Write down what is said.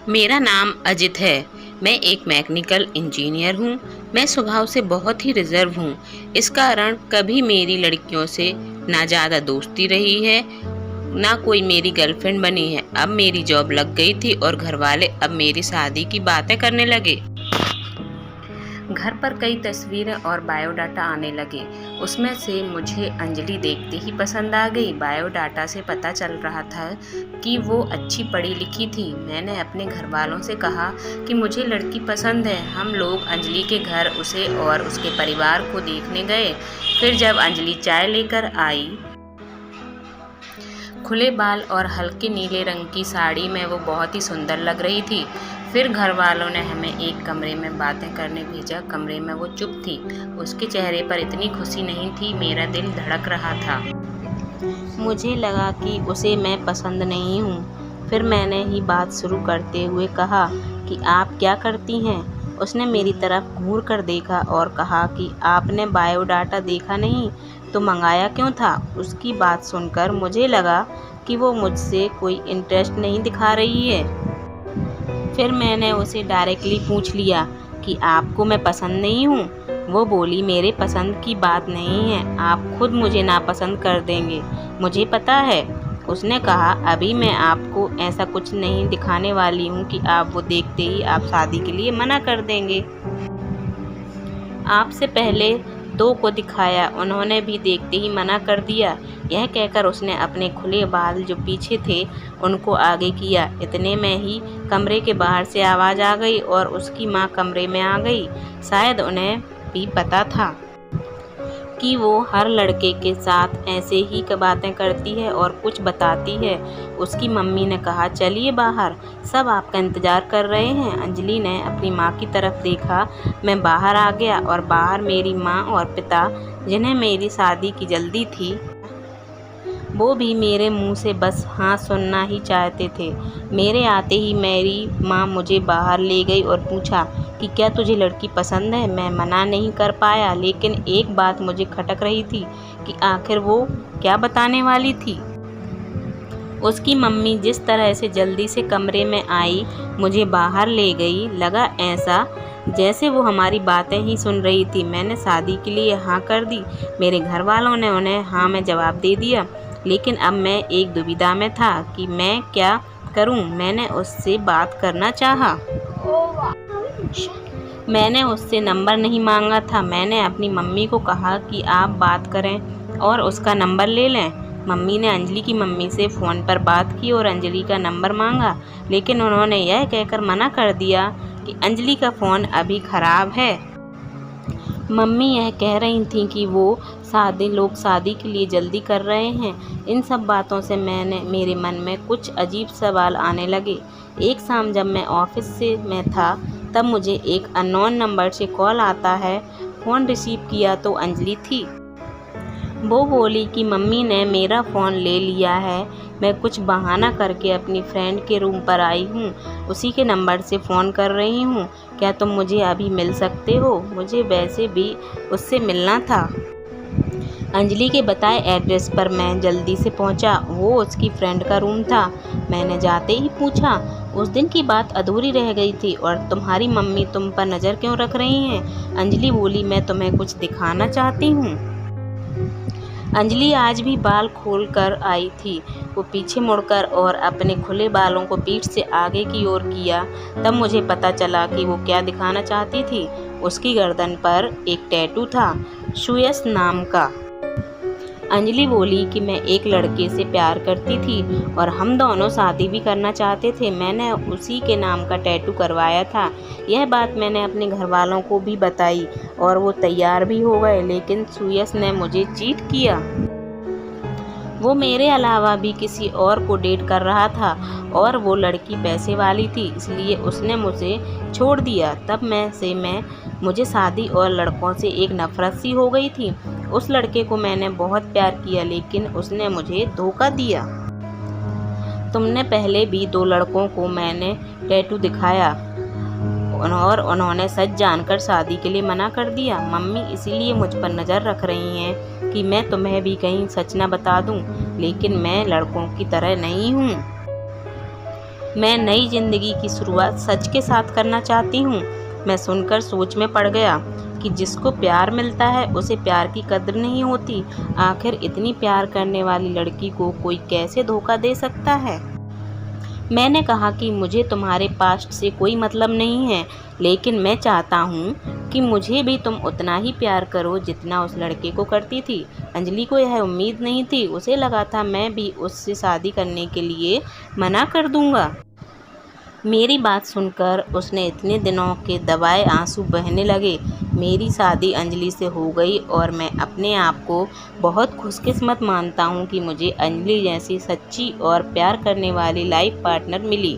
मेरा नाम अजित है। मैं एक मैकेनिकल इंजीनियर हूँ। मैं स्वभाव से बहुत ही रिजर्व हूँ। इस कारण कभी मेरी लड़कियों से ना ज़्यादा दोस्ती रही है, ना कोई मेरी गर्लफ्रेंड बनी है। अब मेरी जॉब लग गई थी और घर वाले अब मेरी शादी की बातें करने लगे। घर पर कई तस्वीरें और बायोडाटा आने लगे। उसमें से मुझे अंजलि देखते ही पसंद आ गई। बायोडाटा से पता चल रहा था कि वो अच्छी पढ़ी लिखी थी। मैंने अपने घर वालों से कहा कि मुझे लड़की पसंद है। हम लोग अंजलि के घर उसे और उसके परिवार को देखने गए। फिर जब अंजलि चाय लेकर आई, खुले बाल और हल्के नीले रंग की साड़ी में वो बहुत ही सुंदर लग रही थी। फिर घर वालों ने हमें एक कमरे में बातें करने भेजा। कमरे में वो चुप थी। उसके चेहरे पर इतनी खुशी नहीं थी। मेरा दिल धड़क रहा था। मुझे लगा कि उसे मैं पसंद नहीं हूँ। फिर मैंने ही बात शुरू करते हुए कहा कि आप क्या करती हैं। उसने मेरी तरफ घूर कर देखा और कहा कि आपने बायोडाटा देखा नहीं तो मंगाया क्यों था। उसकी बात सुनकर मुझे लगा कि वो मुझसे कोई इंटरेस्ट नहीं दिखा रही है। फिर मैंने उसे डायरेक्टली पूछ लिया कि आपको मैं पसंद नहीं हूँ। वो बोली, मेरे पसंद की बात नहीं है, आप खुद मुझे नापसंद कर देंगे, मुझे पता है। उसने कहा, अभी मैं आपको ऐसा कुछ नहीं दिखाने वाली हूँ कि आप वो देखते ही आप शादी के लिए मना कर देंगे। आपसे पहले 2 को दिखाया, उन्होंने भी देखते ही मना कर दिया। यह कहकर उसने अपने खुले बाल जो पीछे थे उनको आगे किया। इतने में ही कमरे के बाहर से आवाज़ आ गई और उसकी माँ कमरे में आ गई। शायद उन्हें भी पता था कि वो हर लड़के के साथ ऐसे ही बातें करती है और कुछ बताती है। उसकी मम्मी ने कहा, चलिए बाहर, सब आपका इंतज़ार कर रहे हैं। अंजलि ने अपनी माँ की तरफ देखा। मैं बाहर आ गया और बाहर मेरी माँ और पिता, जिन्हें मेरी शादी की जल्दी थी, वो भी मेरे मुंह से बस हाँ सुनना ही चाहते थे। मेरे आते ही मेरी माँ मुझे बाहर ले गई और पूछा कि क्या तुझे लड़की पसंद है। मैं मना नहीं कर पाया, लेकिन एक बात मुझे खटक रही थी कि आखिर वो क्या बताने वाली थी। उसकी मम्मी जिस तरह से जल्दी से कमरे में आई, मुझे बाहर ले गई, लगा ऐसा जैसे वो हमारी बातें ही सुन रही थी। मैंने शादी के लिए हाँ कर दी। मेरे घर वालों ने उन्हें हाँ में जवाब दे दिया, लेकिन अब मैं एक दुविधा में था कि मैं क्या करूं। मैंने उससे बात करना चाहा। मैंने उससे नंबर नहीं मांगा था। मैंने अपनी मम्मी को कहा कि आप बात करें और उसका नंबर ले लें। मम्मी ने अंजलि की मम्मी से फ़ोन पर बात की और अंजलि का नंबर मांगा, लेकिन उन्होंने यह कहकर मना कर दिया कि अंजलि का फ़ोन अभी ख़राब है। मम्मी यह कह रही थी कि वो लोग शादी के लिए जल्दी कर रहे हैं। इन सब बातों से मेरे मन में कुछ अजीब सवाल आने लगे। एक शाम जब मैं ऑफिस में था, तब मुझे एक अननोन नंबर से कॉल आता है। फ़ोन रिसीव किया तो अंजलि थी। वो बोली कि मम्मी ने मेरा फ़ोन ले लिया है, मैं कुछ बहाना करके अपनी फ्रेंड के रूम पर आई हूँ, उसी के नंबर से फ़ोन कर रही हूँ। क्या तुम मुझे अभी मिल सकते हो? मुझे वैसे भी उससे मिलना था। अंजलि के बताए एड्रेस पर मैं जल्दी से पहुंचा। वो उसकी फ्रेंड का रूम था। मैंने जाते ही पूछा, उस दिन की बात अधूरी रह गई थी और तुम्हारी मम्मी तुम पर नज़र क्यों रख रही हैं? अंजलि बोली, मैं तुम्हें कुछ दिखाना चाहती हूँ। अंजलि आज भी बाल खोल कर आई थी। वो पीछे मुड़कर और अपने खुले बालों को पीठ से आगे की ओर किया। तब मुझे पता चला कि वो क्या दिखाना चाहती थी। उसकी गर्दन पर एक टैटू था, सुयश नाम का। अंजलि बोली कि मैं एक लड़के से प्यार करती थी और हम दोनों शादी भी करना चाहते थे। मैंने उसी के नाम का टैटू करवाया था। यह बात मैंने अपने घर वालों को भी बताई और वो तैयार भी हो गए, लेकिन सुयश ने मुझे चीट किया। वो मेरे अलावा भी किसी और को डेट कर रहा था और वो लड़की पैसे वाली थी, इसलिए उसने मुझे छोड़ दिया। तब मुझे शादी और लड़कों से एक नफरत सी हो गई थी। उस लड़के को मैंने बहुत प्यार किया, लेकिन उसने मुझे धोखा दिया। तुमने पहले भी 2 लड़कों को मैंने टैटू दिखाया और उन्होंने सच जानकर शादी के लिए मना कर दिया। मम्मी इसीलिए मुझ पर नज़र रख रही हैं कि मैं तुम्हें भी कहीं सच न बता दूं, लेकिन मैं लड़कों की तरह नहीं हूँ। मैं नई ज़िंदगी की शुरुआत सच के साथ करना चाहती हूँ। मैं सुनकर सोच में पड़ गया कि जिसको प्यार मिलता है उसे प्यार की कद्र नहीं होती। आखिर इतनी प्यार करने वाली लड़की को कोई कैसे धोखा दे सकता है। मैंने कहा कि मुझे तुम्हारे पास्ट से कोई मतलब नहीं है, लेकिन मैं चाहता हूँ कि मुझे भी तुम उतना ही प्यार करो जितना उस लड़के को करती थी। अंजलि को यह उम्मीद नहीं थी। उसे लगा था मैं भी उससे शादी करने के लिए मना कर दूँगा। मेरी बात सुनकर उसने इतने दिनों के दबाए आंसू बहने लगे। मेरी शादी अंजलि से हो गई और मैं अपने आप को बहुत खुशकिस्मत मानता हूँ कि मुझे अंजलि जैसी सच्ची और प्यार करने वाली लाइफ पार्टनर मिली।